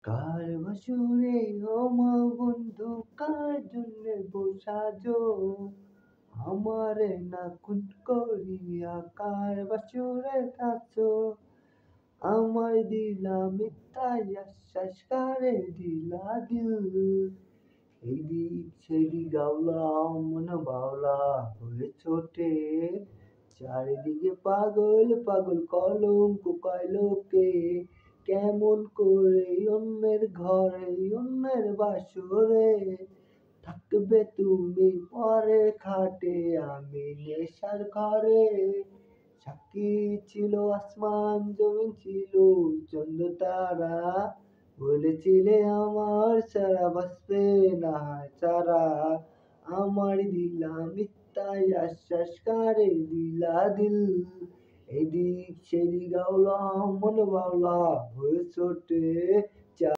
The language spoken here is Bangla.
কার বাসরে আমার বন্ধু কার জন্যে বসাজো আমারে না খুন করিয়া কার বাসরে আছো আমায় দিলা মিথ্যায় আশ্বাস কারে দিলা দিল এইদিক সেদিক গাওলা মন বাওলা হয়ে ছোটে চারিদিকে পাগল পাগল কলঙ্ক কয় লোকে কেমন করে অন্যের ঘরে অন্যের বাসরে থাকবে তুমি পরের খাটে আমি নেশার ঘরে সাক্ষী ছিল আসমান জমিন ছিল চন্দ্র তারা বলেছিলে আমার সারা বাঁচবে না সারা আমার দিলা মিথ্যায় আশ্বাস কারে দিলা দিল এদিক সেদিক আওলা মন বাউলা হয়ে ছোটে